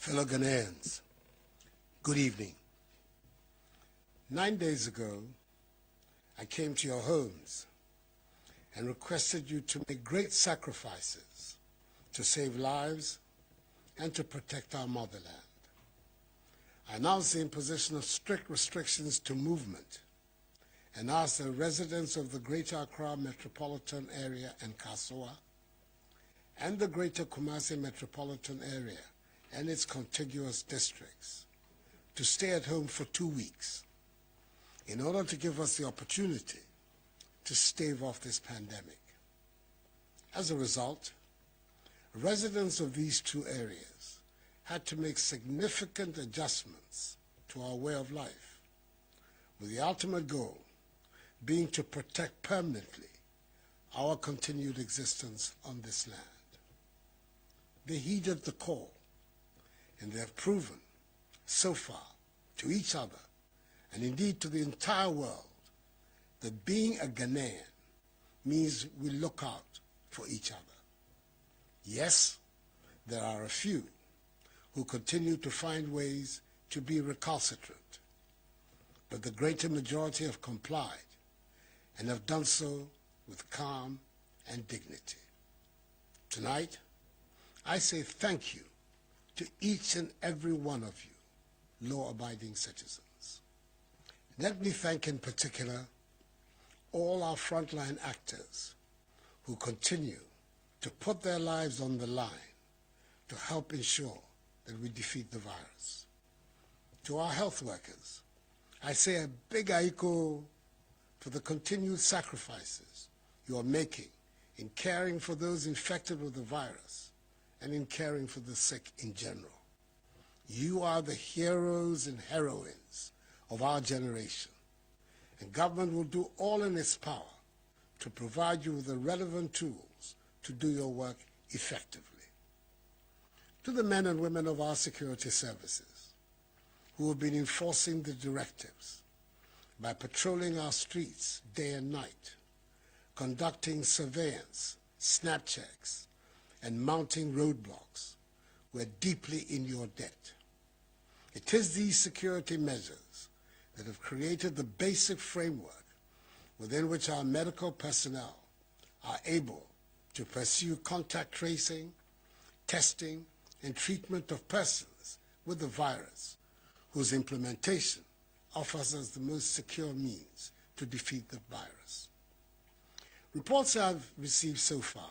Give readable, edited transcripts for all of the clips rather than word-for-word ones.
Fellow Ghanaians, good evening. 9 days ago, I came to your homes and requested you to make great sacrifices to save lives and to protect our motherland. I announced the imposition of strict restrictions to movement and asked the residents of the Greater Accra Metropolitan Area and Kasoa and the Greater Kumasi Metropolitan Area and its contiguous districts to stay at home for 2 weeks in order to give us the opportunity to stave off this pandemic. As a result, residents of these two areas had to make significant adjustments to our way of life, with the ultimate goal being to protect permanently our continued existence on this land. They heeded the call, and they have proven so far to each other and indeed to the entire world that being a Ghanaian means we look out for each other. Yes, there are a few who continue to find ways to be recalcitrant, but the greater majority have complied and have done so with calm and dignity. Tonight, I say thank you to each and every one of you, law-abiding citizens. Let me thank in particular all our frontline actors who continue to put their lives on the line to help ensure that we defeat the virus. To our health workers, I say a big aiko for the continued sacrifices you are making in caring for those infected with the virus and in caring for the sick in general. You are the heroes and heroines of our generation, and government will do all in its power to provide you with the relevant tools to do your work effectively. To the men and women of our security services who have been enforcing the directives by patrolling our streets day and night, conducting surveillance, snap checks, and mounting roadblocks, we're deeply in your debt. It is these security measures that have created the basic framework within which our medical personnel are able to pursue contact tracing, testing, and treatment of persons with the virus, whose implementation offers us the most secure means to defeat the virus. Reports I've received so far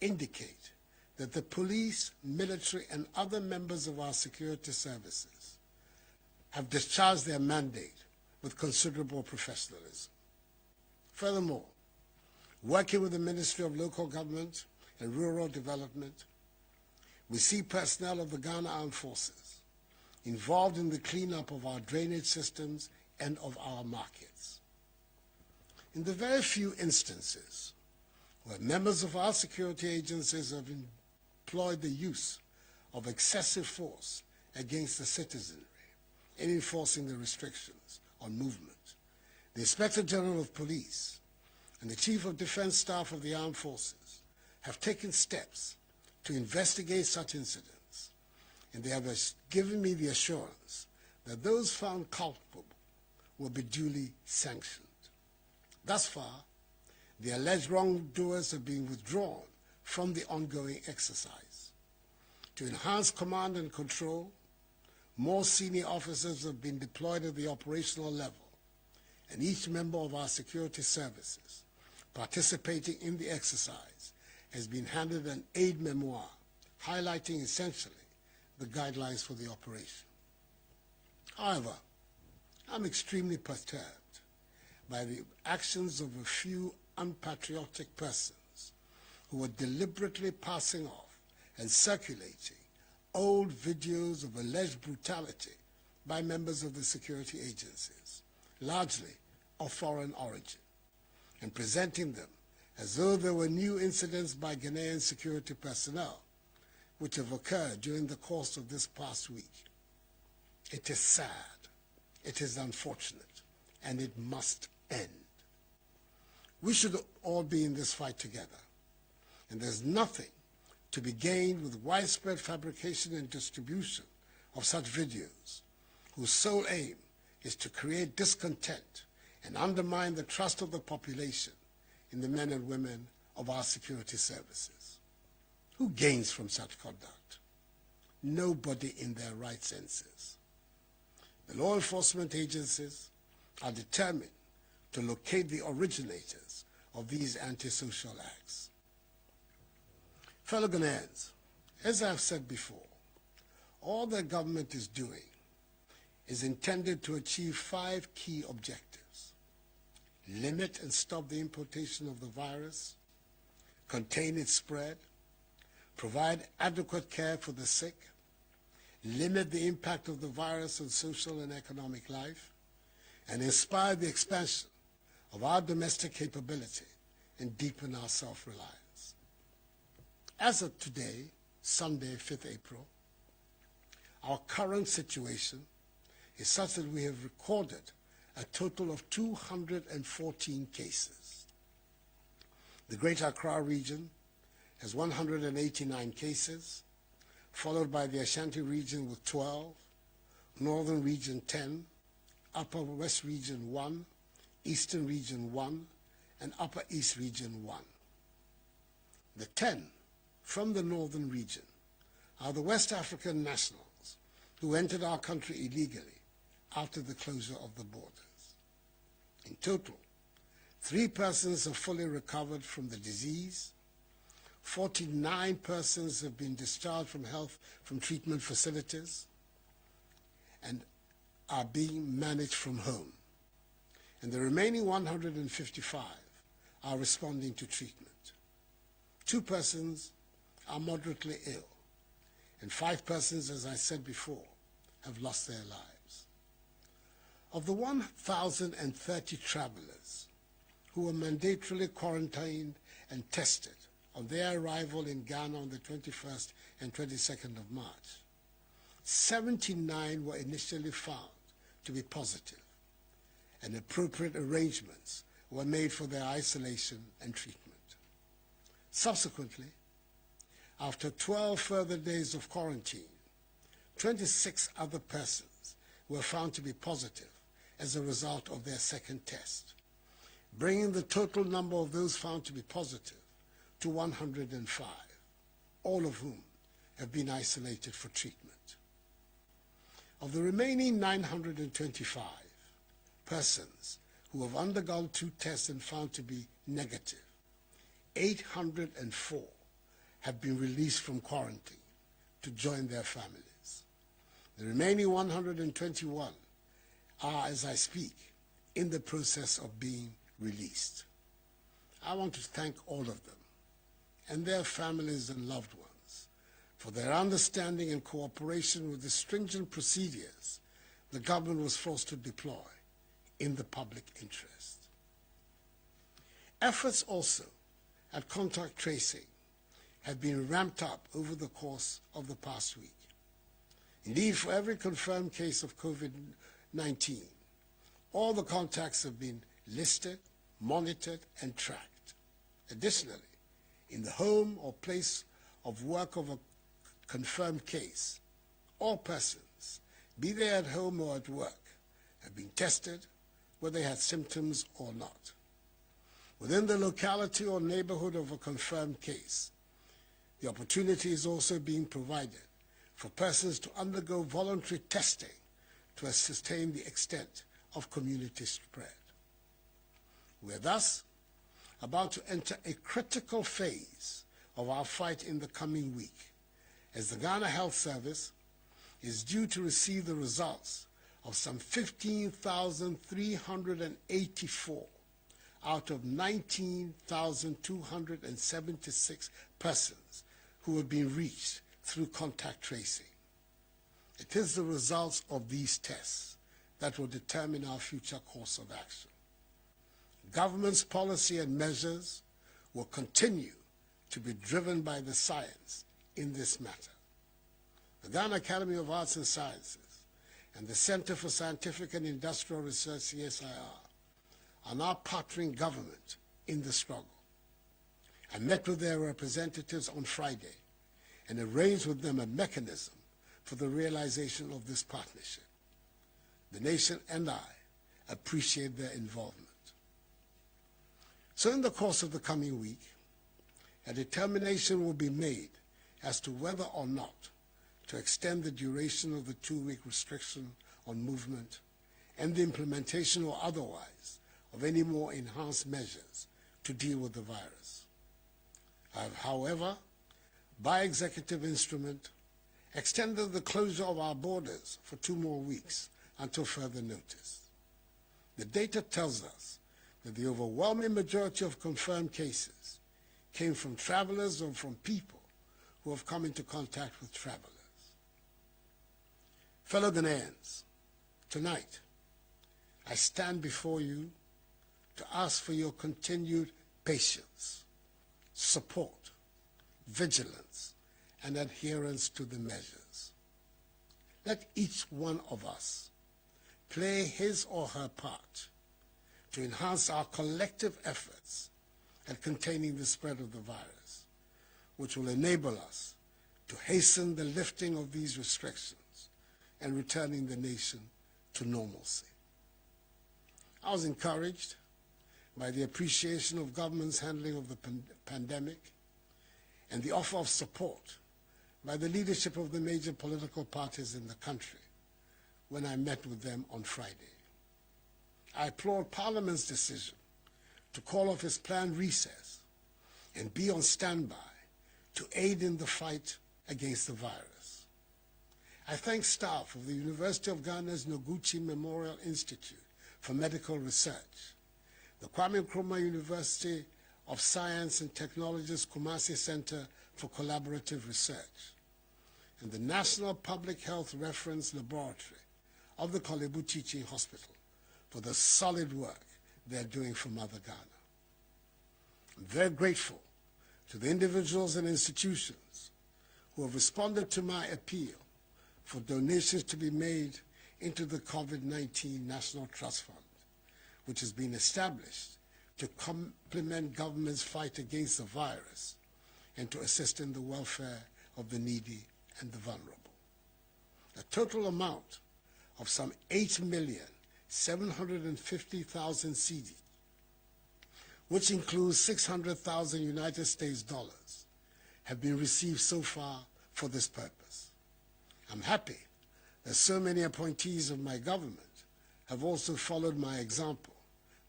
indicate that the police, military, and other members of our security services have discharged their mandate with considerable professionalism. Furthermore, working with the Ministry of Local Government and Rural Development, we see personnel of the Ghana Armed Forces involved in the cleanup of our drainage systems and of our markets. In the very few instances where members of our security agencies have employed the use of excessive force against the citizenry in enforcing the restrictions on movement, the Inspector General of Police and the Chief of Defense Staff of the Armed Forces have taken steps to investigate such incidents, and they have given me the assurance that those found culpable will be duly sanctioned. Thus far, the alleged wrongdoers have been withdrawn from the ongoing exercise. To enhance command and control, more senior officers have been deployed at the operational level, and each member of our security services participating in the exercise has been handed an aid memoir highlighting essentially the guidelines for the operation. However, I'm extremely perturbed by the actions of a few unpatriotic persons who are deliberately passing off and circulating old videos of alleged brutality by members of the security agencies, largely of foreign origin, and presenting them as though there were new incidents by Ghanaian security personnel which have occurred during the course of this past week. It is sad, it is unfortunate, and it must end. We should all be in this fight together, and there's nothing to be gained with widespread fabrication and distribution of such videos, whose sole aim is to create discontent and undermine the trust of the population in the men and women of our security services. Who gains from such conduct? Nobody in their right senses. The law enforcement agencies are determined to locate the originators of these antisocial acts. Fellow Ghanaians, as I've said before, all the government is doing is intended to achieve 5 key objectives: limit and stop the importation of the virus, contain its spread, provide adequate care for the sick, limit the impact of the virus on social and economic life, and inspire the expansion of our domestic capability and deepen our self-reliance. As of today, Sunday, 5th April, our current situation is such that we have recorded a total of 214 cases. The Greater Accra region has 189 cases, followed by the Ashanti region with 12, Northern region 10, Upper West region 1, Eastern region 1, and Upper East region 1. The 10 from the Northern region are the West African nationals who entered our country illegally after the closure of the borders. In total, 3 persons have fully recovered from the disease, 49 persons have been discharged from treatment facilities and are being managed from home, and the remaining 155 are responding to treatment. 2 persons are moderately ill, and 5 persons, as I said before, have lost their lives. Of the 1,030 travelers who were mandatorily quarantined and tested on their arrival in Ghana on the 21st and 22nd of March, 79 were initially found to be positive, and appropriate arrangements were made for their isolation and treatment. Subsequently, after 12 further days of quarantine, 26 other persons were found to be positive as a result of their second test, bringing the total number of those found to be positive to 105, all of whom have been isolated for treatment. Of the remaining 925 persons who have undergone 2 tests and found to be negative, 804 have been released from quarantine to join their families. The remaining 121 are, as I speak, in the process of being released. I want to thank all of them and their families and loved ones for their understanding and cooperation with the stringent procedures the government was forced to deploy in the public interest. Efforts also at contact tracing have been ramped up over the course of the past week. Indeed, for every confirmed case of COVID-19, all the contacts have been listed, monitored, and tracked. Additionally, in the home or place of work of a confirmed case, all persons, be they at home or at work, have been tested whether they had symptoms or not. Within the locality or neighborhood of a confirmed case, the opportunity is also being provided for persons to undergo voluntary testing to ascertain the extent of community spread. We are thus about to enter a critical phase of our fight in the coming week, as the Ghana Health Service is due to receive the results of some 15,384 out of 19,276 persons who have been reached through contact tracing. It is the results of these tests that will determine our future course of action. Government's policy and measures will continue to be driven by the science in this matter. The Ghana Academy of Arts and Sciences and the Center for Scientific and Industrial Research, CSIR, are now partnering government in the struggle. I met with their representatives on Friday and arrange with them a mechanism for the realization of this partnership. The nation and I appreciate their involvement. So in the course of the coming week, a determination will be made as to whether or not to extend the duration of the 2-week restriction on movement and the implementation or otherwise of any more enhanced measures to deal with the virus. I have, however, by executive instrument, extended the closure of our borders for 2 more weeks until further notice. The data tells us that the overwhelming majority of confirmed cases came from travelers or from people who have come into contact with travelers. Fellow Ghanaians, tonight I stand before you to ask for your continued patience, support, vigilance, and adherence to the measures. Let each one of us play his or her part to enhance our collective efforts at containing the spread of the virus, which will enable us to hasten the lifting of these restrictions and returning the nation to normalcy. I was encouraged by the appreciation of government's handling of the pandemic and the offer of support by the leadership of the major political parties in the country when I met with them on Friday. I applaud Parliament's decision to call off its planned recess and be on standby to aid in the fight against the virus. I thank staff of the University of Ghana's Noguchi Memorial Institute for Medical Research, the Kwame Nkrumah University of Science and Technology's Kumasi Center for Collaborative Research, and the National Public Health Reference Laboratory of the Kolebu Teaching Hospital for the solid work they're doing for Mother Ghana. I'm very grateful to the individuals and institutions who have responded to my appeal for donations to be made into the COVID-19 National Trust Fund, which has been established to complement government's fight against the virus and to assist in the welfare of the needy and the vulnerable. A total amount of some 8,750,000 cedi, which includes 600,000 United States dollars, have been received so far for this purpose. I'm happy that so many appointees of my government have also followed my example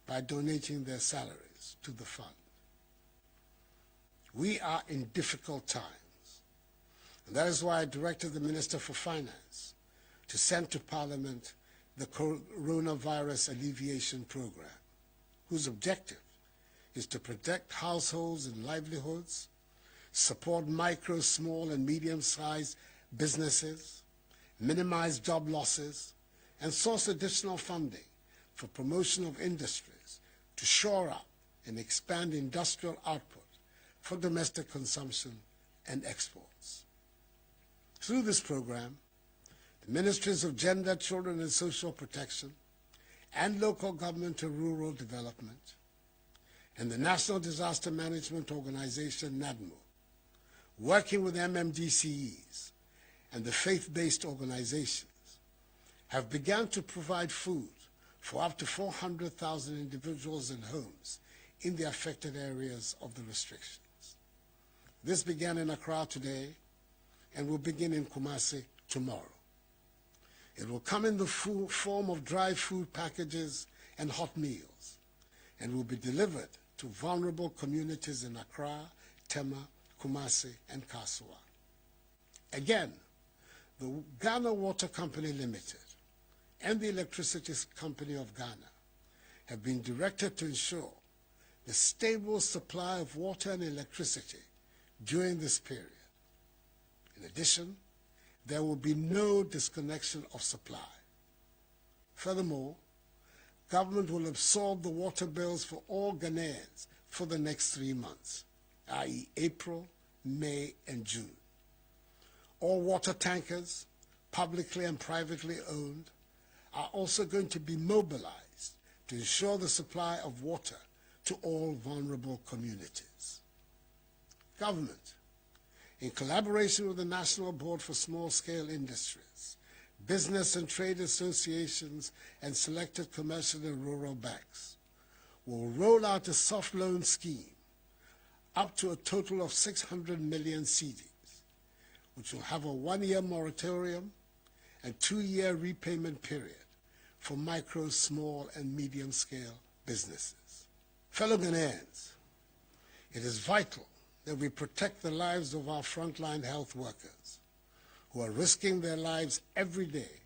by donating their salaries to the fund. We are in difficult times, and that is why I directed the Minister for Finance to send to Parliament the Coronavirus Alleviation Program, whose objective is to protect households and livelihoods, support micro, small, and medium-sized businesses, minimize job losses, and source additional funding for promotion of industries to shore up and expand industrial output for domestic consumption and exports. Through this program, the Ministries of Gender, Children and Social Protection, and Local Government and Rural Development, and the National Disaster Management Organization, NADMO, working with MMDCEs and the faith-based organizations, have begun to provide food for up to 400,000 individuals and homes in the affected areas of the restrictions. This began in Accra today and will begin in Kumasi tomorrow. It will come in the form of dry food packages and hot meals, and will be delivered to vulnerable communities in Accra, Tema, Kumasi, and Kasua. Again, the Ghana Water Company Limited and the Electricity Company of Ghana have been directed to ensure the stable supply of water and electricity during this period. In addition, there will be no disconnection of supply. Furthermore, government will absorb the water bills for all Ghanaians for the next 3 months, i.e. April, May, and June. All water tankers, publicly and privately owned, are also going to be mobilized to ensure the supply of water to all vulnerable communities. Government in collaboration with the National Board for Small-Scale Industries, business and trade associations, and selected commercial and rural banks, will roll out a soft loan scheme up to a total of 600 million cedis, which will have a 1-year moratorium and 2-year repayment period for micro, small, and medium-scale businesses. Fellow Ghanaians, it is vital that we protect the lives of our frontline health workers who are risking their lives every day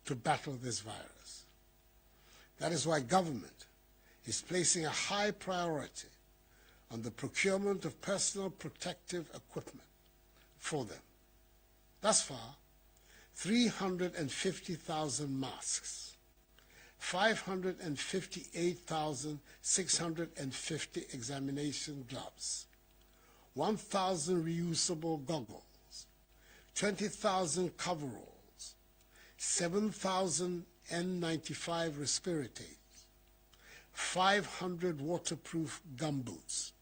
to battle this virus. That is why government is placing a high priority on the procurement of personal protective equipment for them. Thus far, 350,000 masks, 558,650 examination gloves, 1,000 reusable goggles, 20,000 coveralls, 7,000 N95 respirators, 500 waterproof gumboots,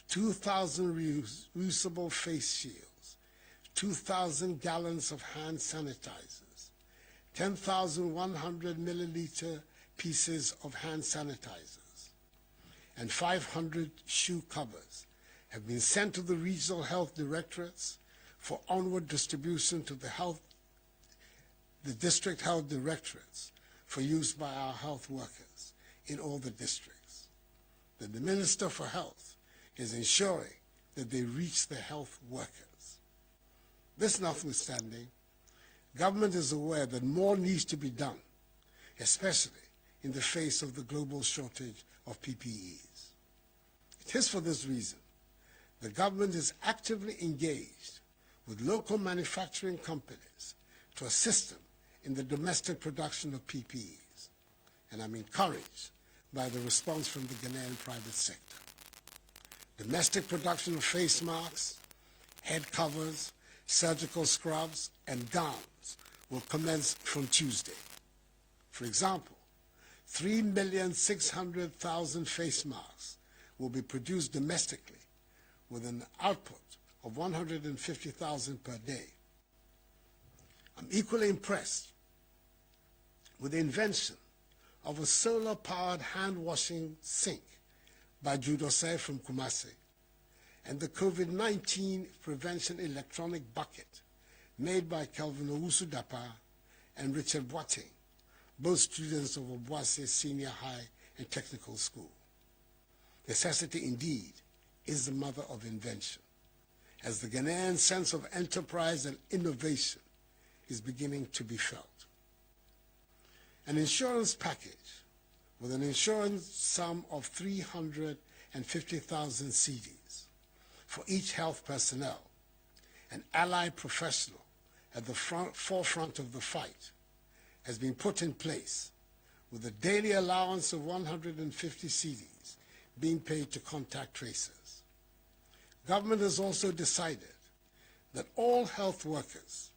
2,000 reusable face shields, 2,000 gallons of hand sanitizers, 10,100 milliliter pieces of hand sanitizers, and 500 shoe covers have been sent to the regional health directorates for onward distribution to the district health directorates for use by our health workers in all the districts. That the Minister for Health is ensuring that they reach the health workers. This notwithstanding, government is aware that more needs to be done, especially in the face of the global shortage of PPEs. It is for this reason the government is actively engaged with local manufacturing companies to assist them in the domestic production of PPEs, and I'm encouraged by the response from the Ghanaian private sector. Domestic production of face masks, head covers, surgical scrubs, and gowns will commence from Tuesday. For example, 3,600,000 face masks will be produced domestically with an output of 150,000 per day. I'm equally impressed with the invention of a solar-powered hand-washing sink by Judose from Kumasi, and the COVID-19 prevention electronic bucket made by Kelvin Owusu Dapa and Richard Boateng, both students of Obuasi Senior High and Technical School. Necessity indeed is the mother of invention, as the Ghanaian sense of enterprise and innovation is beginning to be felt. An insurance package with an insurance sum of 350,000 cedis for each health personnel and allied professional at the forefront of the fight has been put in place, with a daily allowance of 150 cedis being paid to contact tracers. Government has also decided that all health workers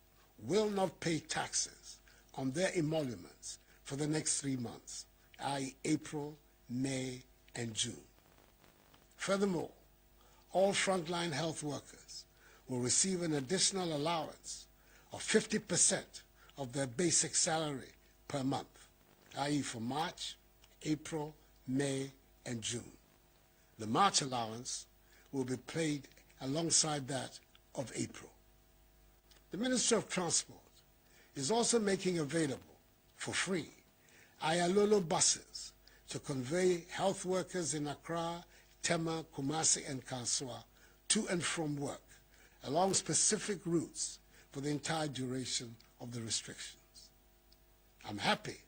will not pay taxes on their emoluments for the next 3 months, i.e. April, May, and June. Furthermore, all frontline health workers will receive an additional allowance of 50% of their basic salary per month, i.e. for March, April, May, and June. The March allowance will be paid alongside that of April. The Ministry of Transport is also making available for free Ayalolo buses to convey health workers in Accra, Tema, Kumasi, and Kansua to and from work along specific routes for the entire duration of the restrictions. I'm happy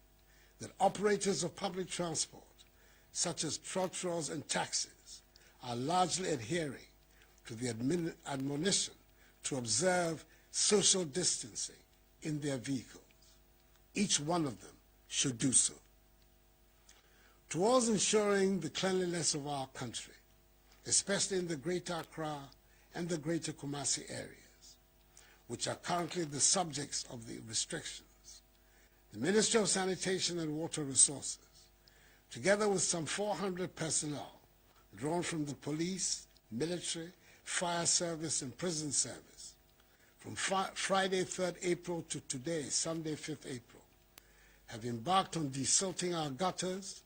that operators of public transport, such as trotros and taxis, are largely adhering to the admonition to observe social distancing in their vehicles. Each one of them should do so. Towards ensuring the cleanliness of our country, especially in the Greater Accra and the Greater Kumasi areas, which are currently the subjects of the restrictions, the Ministry of Sanitation and Water Resources, together with some 400 personnel drawn from the police, military, fire service, and prison service, from Friday 3rd April to today, Sunday 5th April, have embarked on desilting our gutters,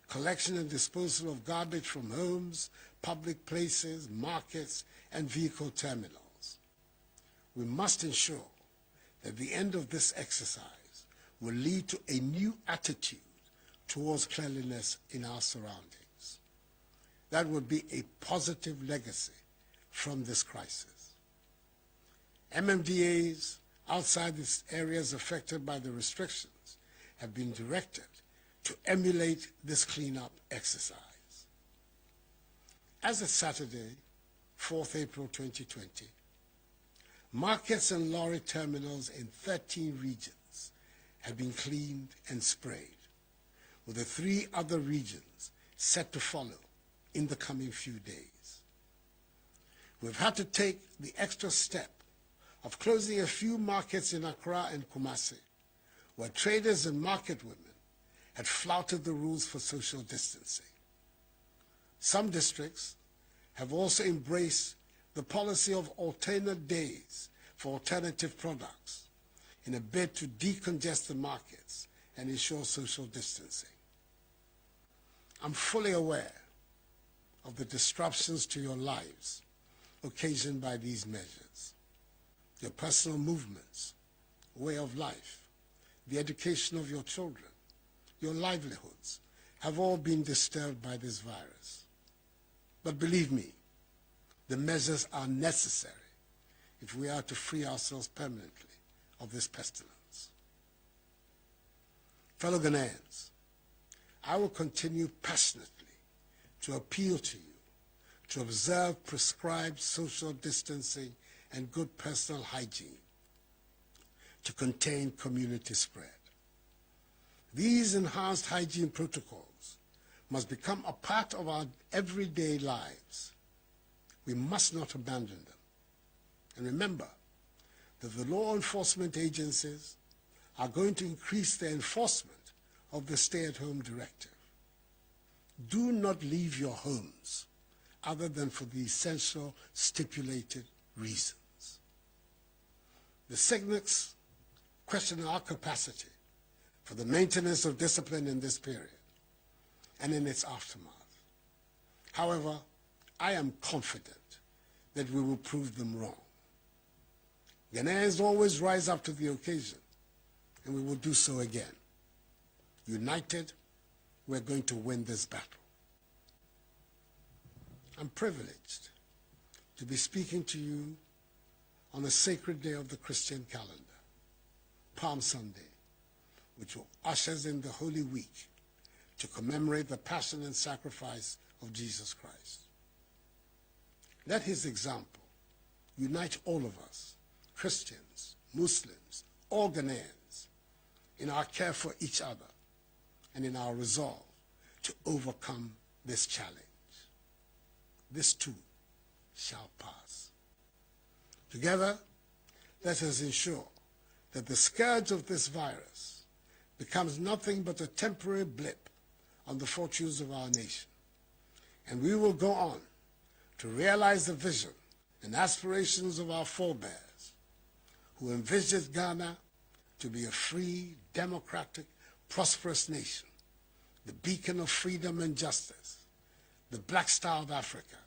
collection and disposal of garbage from homes, public places, markets, and vehicle terminals. We must ensure that the end of this exercise will lead to a new attitude towards cleanliness in our surroundings. That would be a positive legacy from this crisis. MMDAs outside the areas affected by the restrictions have been directed to emulate this cleanup exercise. As of Saturday, 4th April 2020, markets and lorry terminals in 13 regions have been cleaned and sprayed, with the 3 other regions set to follow in the coming few days. We've had to take the extra step of closing a few markets in Accra and Kumasi, where traders and market women had flouted the rules for social distancing. Some districts have also embraced the policy of alternate days for alternative products in a bid to decongest the markets and ensure social distancing. I'm fully aware of the disruptions to your lives occasioned by these measures. Your personal movements, way of life, the education of your children, your livelihoods have all been disturbed by this virus. But believe me, the measures are necessary if we are to free ourselves permanently of this pestilence. Fellow Ghanaians, I will continue passionately to appeal to you to observe prescribed social distancing and good personal hygiene to contain community spread. These enhanced hygiene protocols must become a part of our everyday lives. We must not abandon them. And remember that the law enforcement agencies are going to increase their enforcement of the stay-at-home directive. Do not leave your homes other than for the essential stipulated reasons. The cynics question our capacity for the maintenance of discipline in this period and in its aftermath. However, I am confident that we will prove them wrong. Ghanaians always rise up to the occasion, and we will do so again. United, we're going to win this battle. I'm privileged to be speaking to you on a sacred day of the Christian calendar, Palm Sunday, which will usher us in the Holy Week to commemorate the passion and sacrifice of Jesus Christ. Let his example unite all of us, Christians, Muslims, all Ghanaians, in our care for each other and in our resolve to overcome this challenge. This too shall pass. Together, let us ensure that the scourge of this virus becomes nothing but a temporary blip on the fortunes of our nation. And we will go on to realize the vision and aspirations of our forebears who envisioned Ghana to be a free, democratic, prosperous nation, the beacon of freedom and justice, the Black Star of Africa,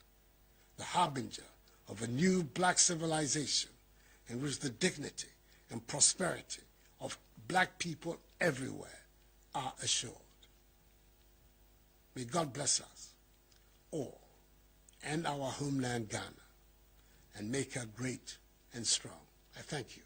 the harbinger of a new black civilization in which the dignity and prosperity of black people everywhere are assured. May God bless us all and our homeland Ghana and make her great and strong. I thank you.